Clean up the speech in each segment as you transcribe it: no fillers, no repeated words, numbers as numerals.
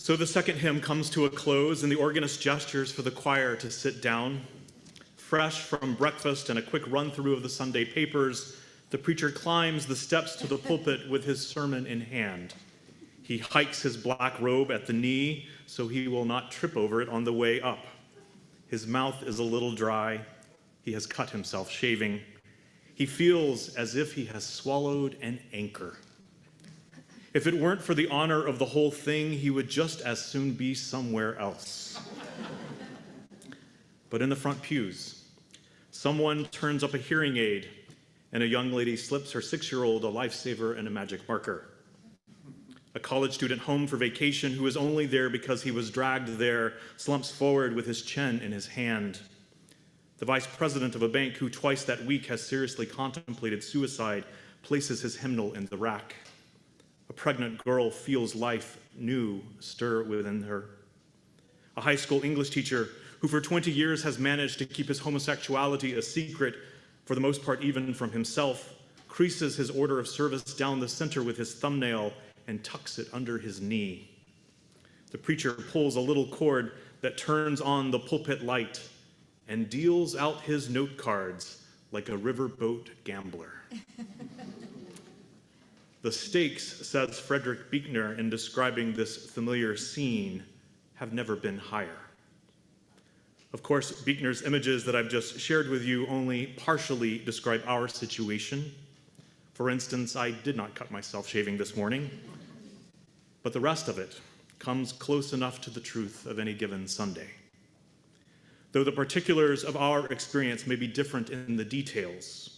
So the second hymn comes to a close, and the organist gestures for the choir to sit down. Fresh from breakfast and a quick run-through of the Sunday papers, the preacher climbs the steps to the pulpit with his sermon in hand. He hikes his black robe at the knee so he will not trip over it on the way up. His mouth is a little dry. He has cut himself shaving. He feels as if he has swallowed an anchor. If it weren't for the honor of the whole thing, he would just as soon be somewhere else. But in the front pews, someone turns up a hearing aid, and a young lady slips her 6-year-old a lifesaver and a magic marker. A college student home for vacation who is only there because he was dragged there slumps forward with his chin in his hand. The vice president of a bank who twice that week has seriously contemplated suicide places his hymnal in the rack. A pregnant girl feels life new stir within her. A high school English teacher who for 20 years has managed to keep his homosexuality a secret, for the most part even from himself, creases his order of service down the center with his thumbnail and tucks it under his knee. The preacher pulls a little cord that turns on the pulpit light and deals out his note cards like a riverboat gambler. The stakes, says Frederick Buechner in describing this familiar scene, have never been higher. Of course, Buechner's images that I've just shared with you only partially describe our situation. For instance, I did not cut myself shaving this morning, but the rest of it comes close enough to the truth of any given Sunday. Though the particulars of our experience may be different in the details,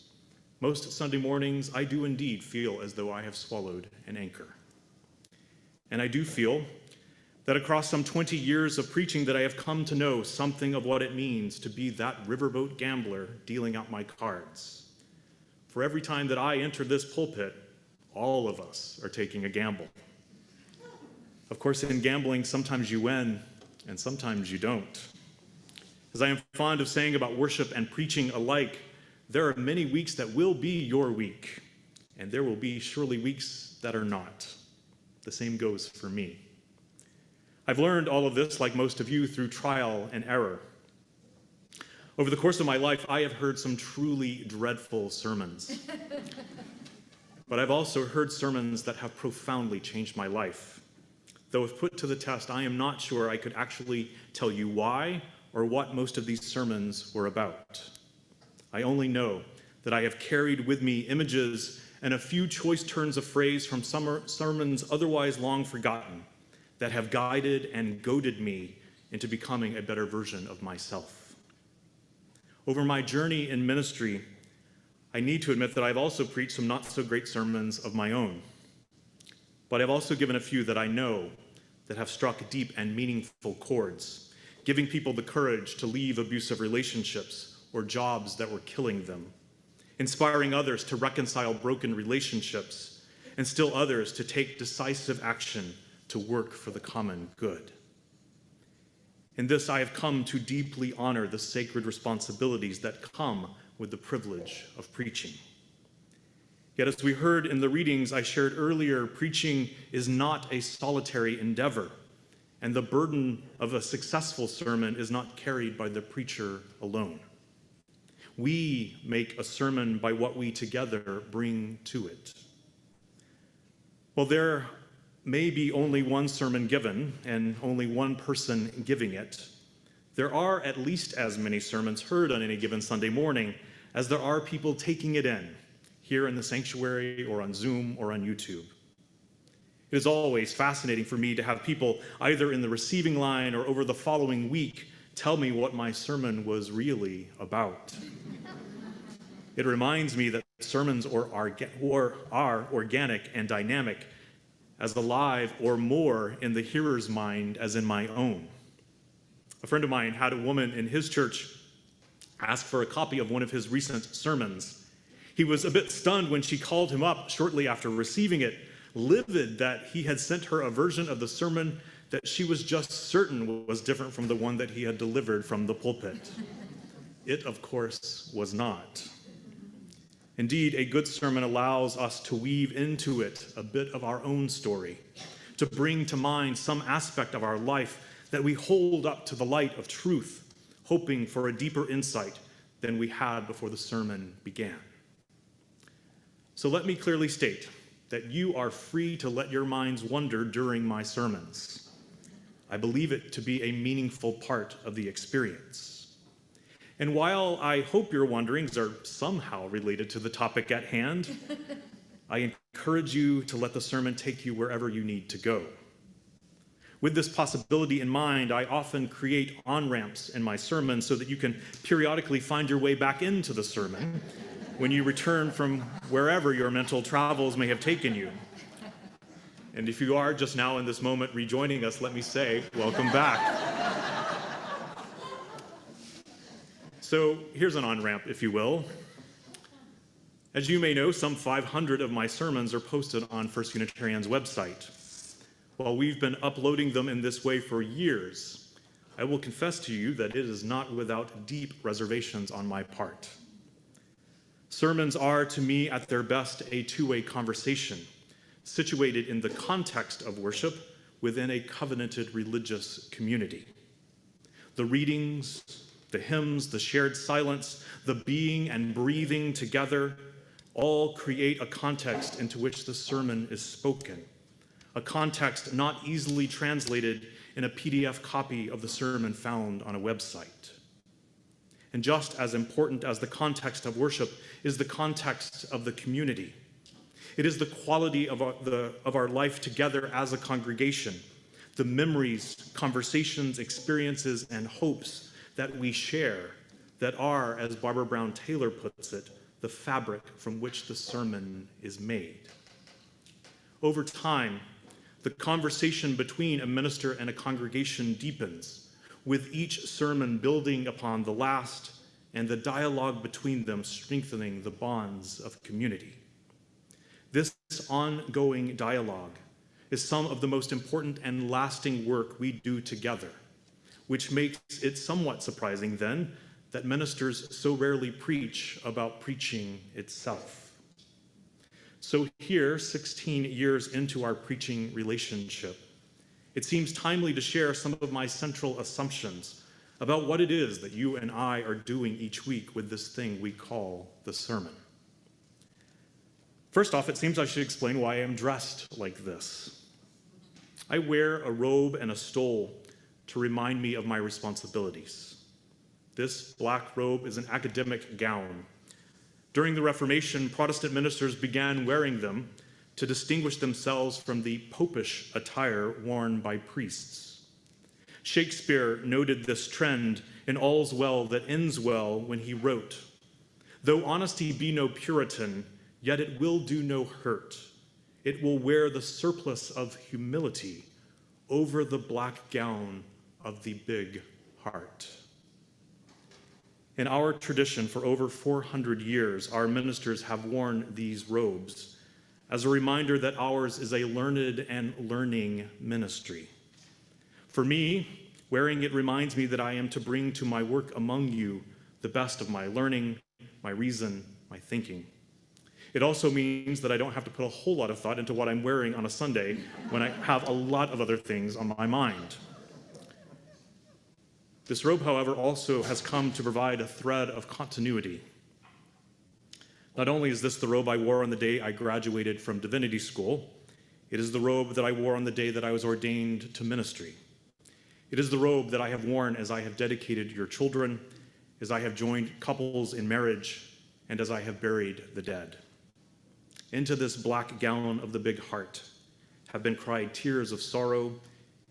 most Sunday mornings I do indeed feel as though I have swallowed an anchor. And I do feel that across some 20 years of preaching that I have come to know something of what it means to be that riverboat gambler dealing out my cards. For every time that I enter this pulpit, all of us are taking a gamble. Of course, in gambling, sometimes you win and sometimes you don't. As I am fond of saying about worship and preaching alike, there are many weeks that will be your week, and there will be surely weeks that are not. The same goes for me. I've learned all of this, like most of you, through trial and error. Over the course of my life, I have heard some truly dreadful sermons. But I've also heard sermons that have profoundly changed my life. Though if put to the test, I am not sure I could actually tell you why or what most of these sermons were about. I only know that I have carried with me images and a few choice turns of phrase from some sermons otherwise long forgotten that have guided and goaded me into becoming a better version of myself. Over my journey in ministry, I need to admit that I've also preached some not so great sermons of my own. But I've also given a few that I know that have struck deep and meaningful chords, giving people the courage to leave abusive relationships or jobs that were killing them, inspiring others to reconcile broken relationships, and still others to take decisive action to work for the common good. In this, I have come to deeply honor the sacred responsibilities that come with the privilege of preaching. Yet, as we heard in the readings I shared earlier, preaching is not a solitary endeavor, and the burden of a successful sermon is not carried by the preacher alone. We make a sermon by what we together bring to it. Well, there may be only one sermon given and only one person giving it. There are at least as many sermons heard on any given Sunday morning as there are people taking it in, here in the sanctuary or on Zoom or on YouTube. It is always fascinating for me to have people either in the receiving line or over the following week tell me what my sermon was really about. It reminds me that sermons are organic and dynamic, as alive or more in the hearer's mind as in my own. A friend of mine had a woman in his church ask for a copy of one of his recent sermons. He was a bit stunned when she called him up shortly after receiving it, livid that he had sent her a version of the sermon that she was just certain was different from the one that he had delivered from the pulpit. It, of course, was not. Indeed, a good sermon allows us to weave into it a bit of our own story, to bring to mind some aspect of our life that we hold up to the light of truth, hoping for a deeper insight than we had before the sermon began. So let me clearly state that you are free to let your minds wander during my sermons. I believe it to be a meaningful part of the experience. And while I hope your wanderings are somehow related to the topic at hand, I encourage you to let the sermon take you wherever you need to go. With this possibility in mind, I often create on-ramps in my sermons so that you can periodically find your way back into the sermon when you return from wherever your mental travels may have taken you. And if you are just now in this moment rejoining us, let me say, welcome back. So here's an on-ramp, if you will. As you may know, some 500 of my sermons are posted on First Unitarian's website. While we've been uploading them in this way for years, I will confess to you that it is not without deep reservations on my part. Sermons are, to me, at their best, a two-way conversation, situated in the context of worship within a covenanted religious community. The readings, the hymns, the shared silence, the being and breathing together all create a context into which the sermon is spoken, a context not easily translated in a PDF copy of the sermon found on a website. And just as important as the context of worship is the context of the community. It is the quality of our life together as a congregation, the memories, conversations, experiences, and hopes that we share that are, as Barbara Brown Taylor puts it, the fabric from which the sermon is made. Over time, the conversation between a minister and a congregation deepens, with each sermon building upon the last and the dialogue between them strengthening the bonds of community. This ongoing dialogue is some of the most important and lasting work we do together, which makes it somewhat surprising then that ministers so rarely preach about preaching itself. So here, 16 years into our preaching relationship, it seems timely to share some of my central assumptions about what it is that you and I are doing each week with this thing we call the sermon. First off, it seems I should explain why I am dressed like this. I wear a robe and a stole to remind me of my responsibilities. This black robe is an academic gown. During the Reformation, Protestant ministers began wearing them to distinguish themselves from the popish attire worn by priests. Shakespeare noted this trend in All's Well That Ends Well when he wrote, "Though honesty be no Puritan, yet it will do no hurt. It will wear the surplice of humility over the black gown of the big heart." In our tradition, for over 400 years, our ministers have worn these robes as a reminder that ours is a learned and learning ministry. For me, wearing it reminds me that I am to bring to my work among you the best of my learning, my reason, my thinking. It also means that I don't have to put a whole lot of thought into what I'm wearing on a Sunday when I have a lot of other things on my mind. This robe, however, also has come to provide a thread of continuity. Not only is this the robe I wore on the day I graduated from divinity school, it is the robe that I wore on the day that I was ordained to ministry. It is the robe that I have worn as I have dedicated your children, as I have joined couples in marriage, and as I have buried the dead. Into this black gown of the big heart have been cried tears of sorrow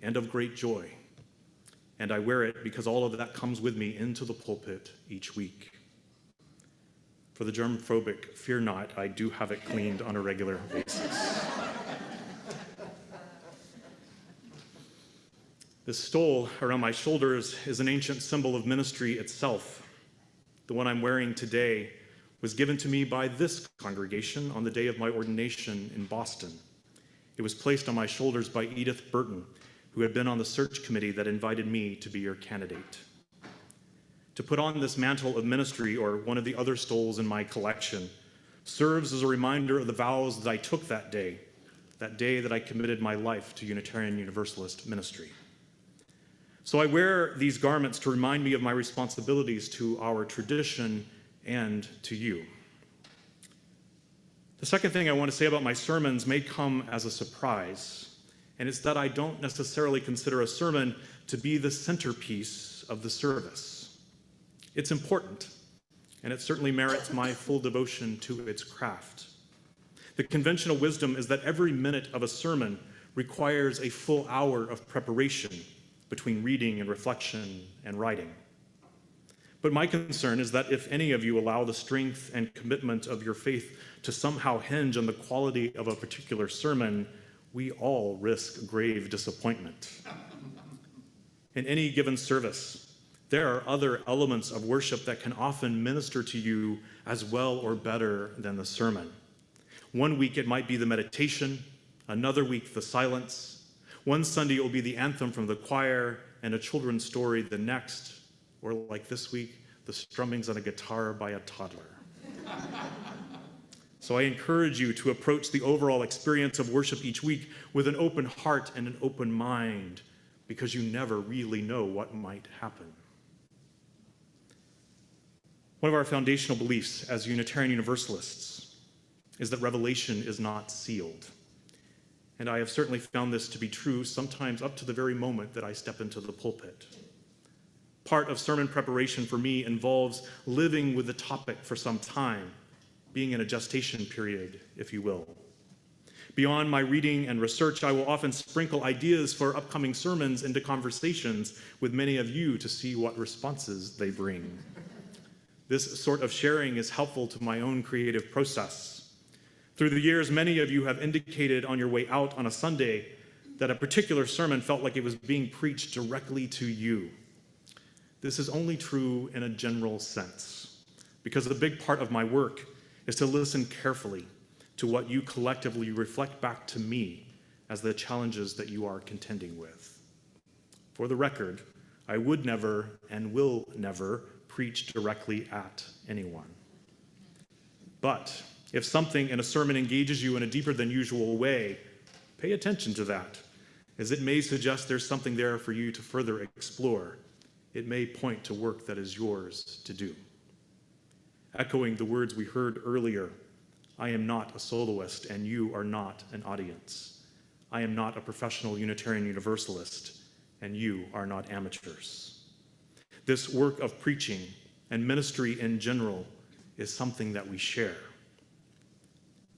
and of great joy. And I wear it because all of that comes with me into the pulpit each week. For the germphobic, fear not, I do have it cleaned on a regular basis. This stole around my shoulders is an ancient symbol of ministry itself. The one I'm wearing today was given to me by this congregation on the day of my ordination in Boston. It was placed on my shoulders by Edith Burton, who had been on the search committee that invited me to be your candidate. To put on this mantle of ministry, or one of the other stoles in my collection, serves as a reminder of the vows that I took that day, that day that I committed my life to Unitarian Universalist ministry. So I wear these garments to remind me of my responsibilities to our tradition and to you. The second thing I want to say about my sermons may come as a surprise, and it's that I don't necessarily consider a sermon to be the centerpiece of the service. It's important, and it certainly merits my full devotion to its craft. The conventional wisdom is that every minute of a sermon requires a full hour of preparation between reading and reflection and writing. But my concern is that if any of you allow the strength and commitment of your faith to somehow hinge on the quality of a particular sermon, we all risk grave disappointment. In any given service, there are other elements of worship that can often minister to you as well or better than the sermon. One week it might be the meditation, another week the silence. One Sunday it will be the anthem from the choir and a children's story the next, or like this week, the strummings on a guitar by a toddler. So I encourage you to approach the overall experience of worship each week with an open heart and an open mind, because you never really know what might happen. One of our foundational beliefs as Unitarian Universalists is that revelation is not sealed. And I have certainly found this to be true sometimes up to the very moment that I step into the pulpit. Part of sermon preparation for me involves living with the topic for some time, being in a gestation period, if you will. Beyond my reading and research, I will often sprinkle ideas for upcoming sermons into conversations with many of you to see what responses they bring. This sort of sharing is helpful to my own creative process. Through the years, many of you have indicated on your way out on a Sunday that a particular sermon felt like it was being preached directly to you. This is only true in a general sense, because a big part of my work is to listen carefully to what you collectively reflect back to me as the challenges that you are contending with. For the record, I would never and will never preach directly at anyone. But if something in a sermon engages you in a deeper than usual way, pay attention to that, as it may suggest there's something there for you to further explore. It may point to work that is yours to do. Echoing the words we heard earlier, I am not a soloist and you are not an audience. I am not a professional Unitarian Universalist and you are not amateurs. This work of preaching and ministry in general is something that we share.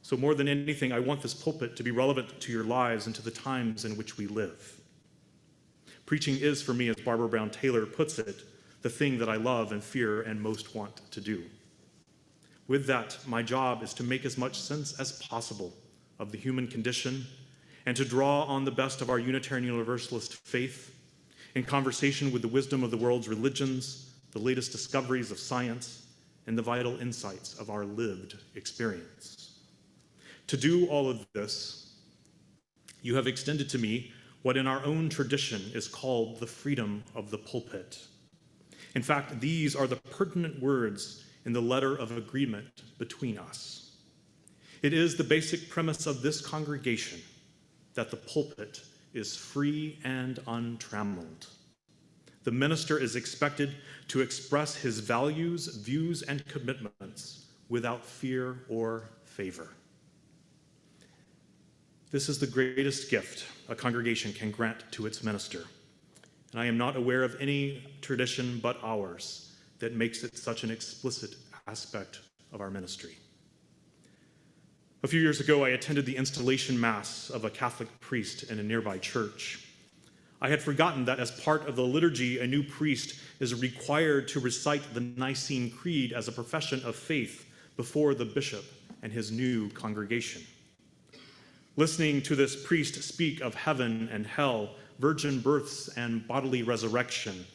So more than anything, I want this pulpit to be relevant to your lives and to the times in which we live. Preaching is, for me, as Barbara Brown Taylor puts it, the thing that I love and fear and most want to do. With that, my job is to make as much sense as possible of the human condition and to draw on the best of our Unitarian Universalist faith in conversation with the wisdom of the world's religions, the latest discoveries of science, and the vital insights of our lived experience. To do all of this, you have extended to me what in our own tradition is called the freedom of the pulpit. In fact, these are the pertinent words in the letter of agreement between us. It is the basic premise of this congregation that the pulpit is free and untrammeled. The minister is expected to express his values, views, and commitments without fear or favor. This is the greatest gift a congregation can grant to its minister, and I am not aware of any tradition but ours that makes it such an explicit aspect of our ministry. A few years ago, I attended the installation mass of a Catholic priest in a nearby church. I had forgotten that as part of the liturgy, a new priest is required to recite the Nicene Creed as a profession of faith before the bishop and his new congregation. Listening to this priest speak of heaven and hell, virgin births and bodily resurrection,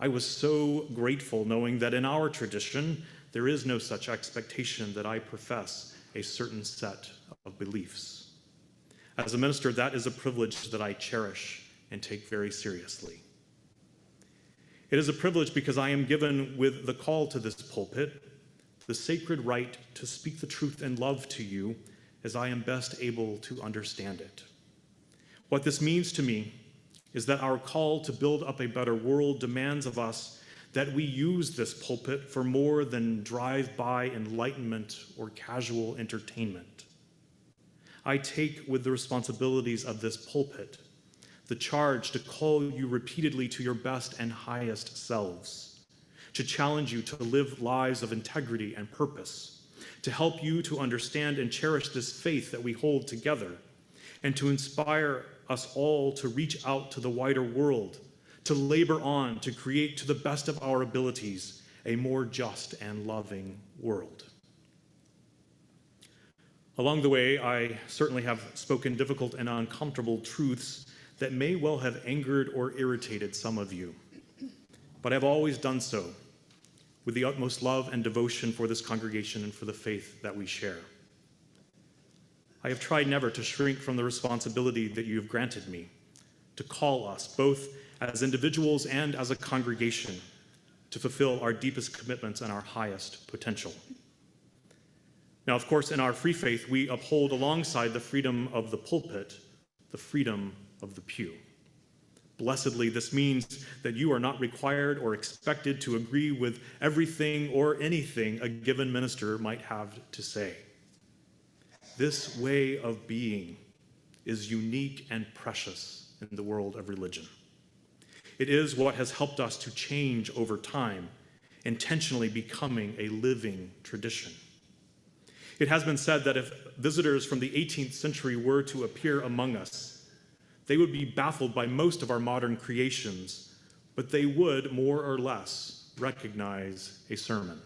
I was so grateful knowing that in our tradition, there is no such expectation that I profess a certain set of beliefs. As a minister, that is a privilege that I cherish and take very seriously. It is a privilege because I am given with the call to this pulpit the sacred right to speak the truth in love to you as I am best able to understand it. What this means to me is that our call to build up a better world demands of us that we use this pulpit for more than drive-by enlightenment or casual entertainment. I take with the responsibilities of this pulpit the charge to call you repeatedly to your best and highest selves, to challenge you to live lives of integrity and purpose, to help you to understand and cherish this faith that we hold together, and to inspire us all to reach out to the wider world, to labor on to create to the best of our abilities a more just and loving world. Along the way, I certainly have spoken difficult and uncomfortable truths that may well have angered or irritated some of you, but I've always done so with the utmost love and devotion for this congregation and for the faith that we share. I have tried never to shrink from the responsibility that you have granted me, to call us, both as individuals and as a congregation, to fulfill our deepest commitments and our highest potential. Now, of course, in our free faith, we uphold alongside the freedom of the pulpit, the freedom of the pew. Blessedly, this means that you are not required or expected to agree with everything or anything a given minister might have to say. This way of being is unique and precious in the world of religion. It is what has helped us to change over time, intentionally becoming a living tradition. It has been said that if visitors from the 18th century were to appear among us, they would be baffled by most of our modern creations, but they would, more or less, recognize a sermon.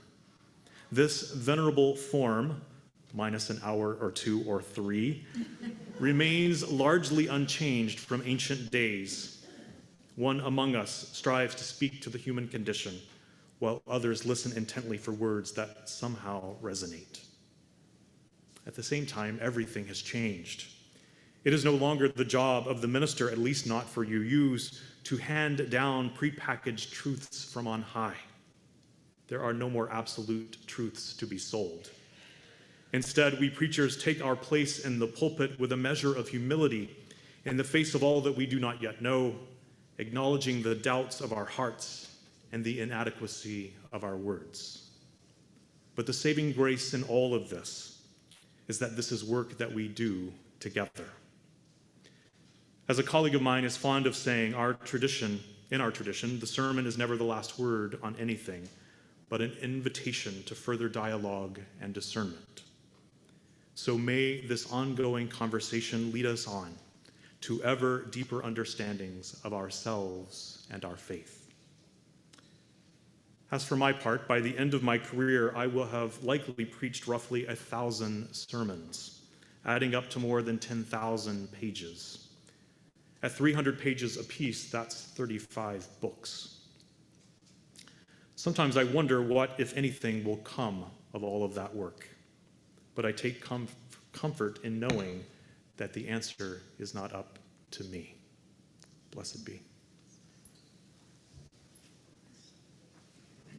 This venerable form, minus an hour or two or three, remains largely unchanged from ancient days. One among us strives to speak to the human condition, while others listen intently for words that somehow resonate. At the same time, everything has changed. It is no longer the job of the minister, at least not for UUs, to hand down prepackaged truths from on high. There are no more absolute truths to be sold. Instead, we preachers take our place in the pulpit with a measure of humility in the face of all that we do not yet know, acknowledging the doubts of our hearts and the inadequacy of our words. But the saving grace in all of this is that this is work that we do together. As a colleague of mine is fond of saying, in our tradition, the sermon is never the last word on anything, but an invitation to further dialogue and discernment. So may this ongoing conversation lead us on to ever deeper understandings of ourselves and our faith. As for my part, by the end of my career, I will have likely preached roughly 1,000 sermons, adding up to more than 10,000 pages. At 300 pages apiece, that's 35 books. Sometimes I wonder what, if anything, will come of all of that work. But I take comfort in knowing that the answer is not up to me. Blessed be.